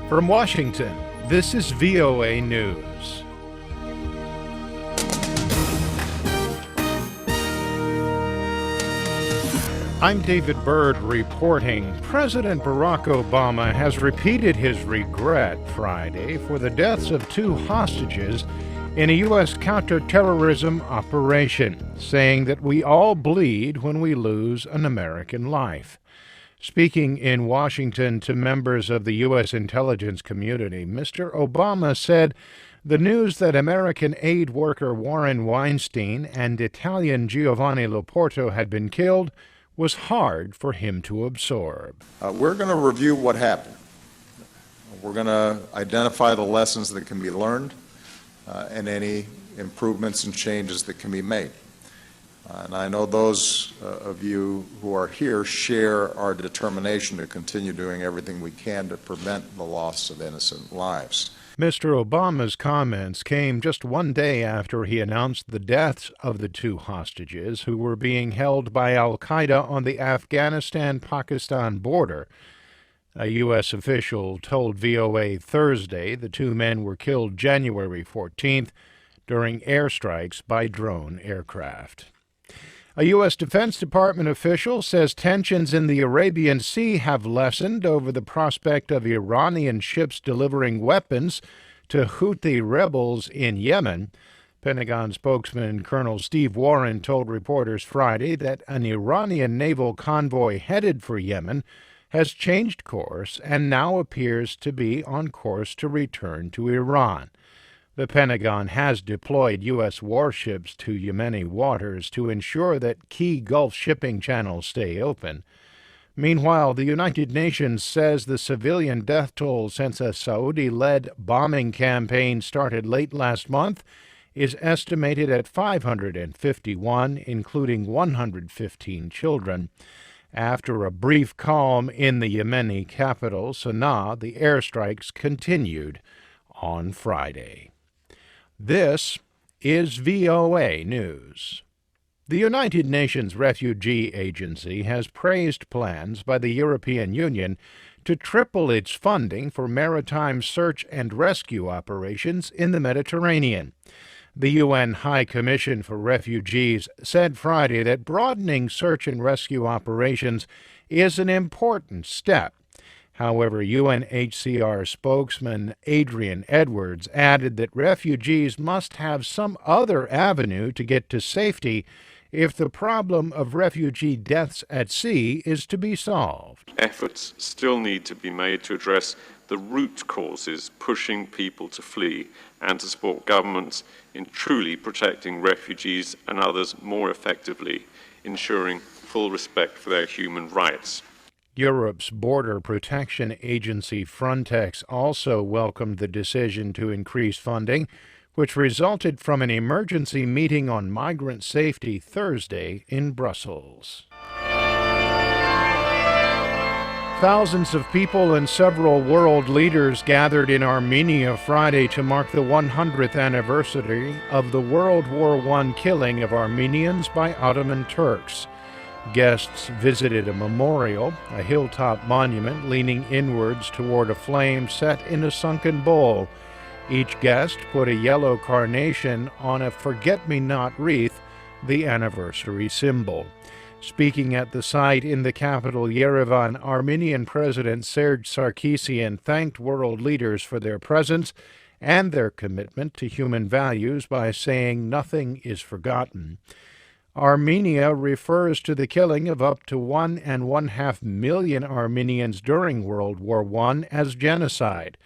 From Washington, this is VOA News. I'm David Byrd reporting. President Barack Obama has repeated his regret Friday for the deaths of two hostages in a U.S. counter-terrorism operation, saying that we all bleed when we lose an American life. Speaking in Washington to members of the U.S. intelligence community, Mr. Obama said the news that American aid worker Warren Weinstein and Italian Giovanni Porto had been killed was hard for him to absorb. We're going to review what happened. We're going to identify the lessons that can be learned and any improvements and changes that can be made. And I know those of you who are here share our determination to continue doing everything we can to prevent the loss of innocent lives. Mr. Obama's comments came just one day after he announced the deaths of the two hostages who were being held by al-Qaeda on the Afghanistan-Pakistan border. A U.S. official told VOA Thursday the two men were killed January 14th during airstrikes by drone aircraft. A U.S. Defense Department official says tensions in the Arabian Sea have lessened over the prospect of Iranian ships delivering weapons to Houthi rebels in Yemen. Pentagon spokesman Colonel Steve Warren told reporters Friday that an Iranian naval convoy headed for Yemen has changed course and now appears to be on course to return to Iran. The Pentagon has deployed U.S. warships to Yemeni waters to ensure that key Gulf shipping channels stay open. Meanwhile, the United Nations says the civilian death toll since a Saudi-led bombing campaign started late last month is estimated at 551, including 115 children. After a brief calm in the Yemeni capital, Sana'a, the airstrikes continued on Friday. This is VOA News. The United Nations Refugee Agency has praised plans by the European Union to triple its funding for maritime search and rescue operations in the Mediterranean. The UN High Commission for Refugees said Friday that broadening search and rescue operations is an important step. However, UNHCR spokesman Adrian Edwards added that refugees must have some other avenue to get to safety if the problem of refugee deaths at sea is to be solved. Efforts still need to be made to address the root causes pushing people to flee and to support governments in truly protecting refugees and others more effectively, ensuring full respect for their human rights. Europe's border protection agency Frontex also welcomed the decision to increase funding, which resulted from an emergency meeting on migrant safety Thursday in Brussels. Thousands of people and several world leaders gathered in Armenia Friday to mark the 100th anniversary of the World War I killing of Armenians by Ottoman Turks. Guests visited a memorial, a hilltop monument leaning inwards toward a flame set in a sunken bowl. Each guest put a yellow carnation on a forget-me-not wreath, the anniversary symbol. Speaking at the site in the capital Yerevan, Armenian President Serge Sarkisian thanked world leaders for their presence and their commitment to human values by saying nothing is forgotten. Armenia refers to the killing of up to 1.5 million Armenians during World War I as genocide.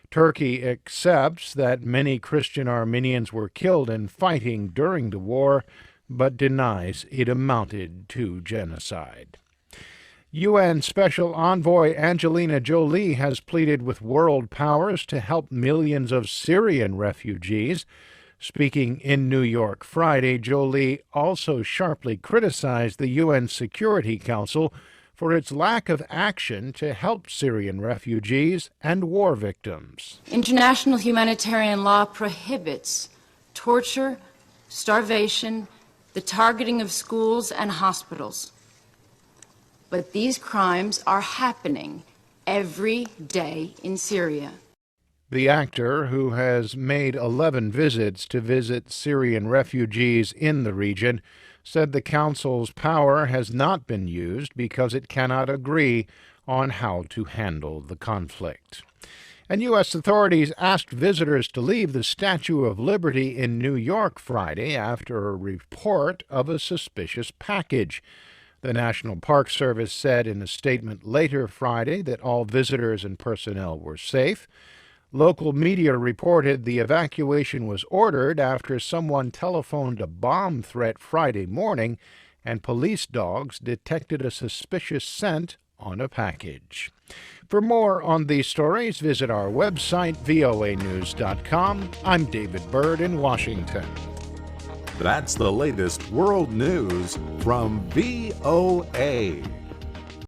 Turkey accepts that many Christian Armenians were killed in fighting during the war, but denies it amounted to genocide. UN Special Envoy Angelina Jolie has pleaded with world powers to help millions of Syrian refugees. Speaking in New York Friday, Jolie also sharply criticized the UN Security Council for its lack of action to help Syrian refugees and war victims. International humanitarian law prohibits torture, starvation, the targeting of schools and hospitals. But these crimes are happening every day in Syria. The actor, who has made 11 visits to visit Syrian refugees in the region, said the council's power has not been used because it cannot agree on how to handle the conflict. And U.S. authorities asked visitors to leave the Statue of Liberty in New York Friday after a report of a suspicious package. The National Park Service said in a statement later Friday that all visitors and personnel were safe. Local media reported the evacuation was ordered after someone telephoned a bomb threat Friday morning, and police dogs detected a suspicious scent on a package. For more on these stories, visit our website, voanews.com. I'm David Byrd in Washington. That's the latest world news from VOA.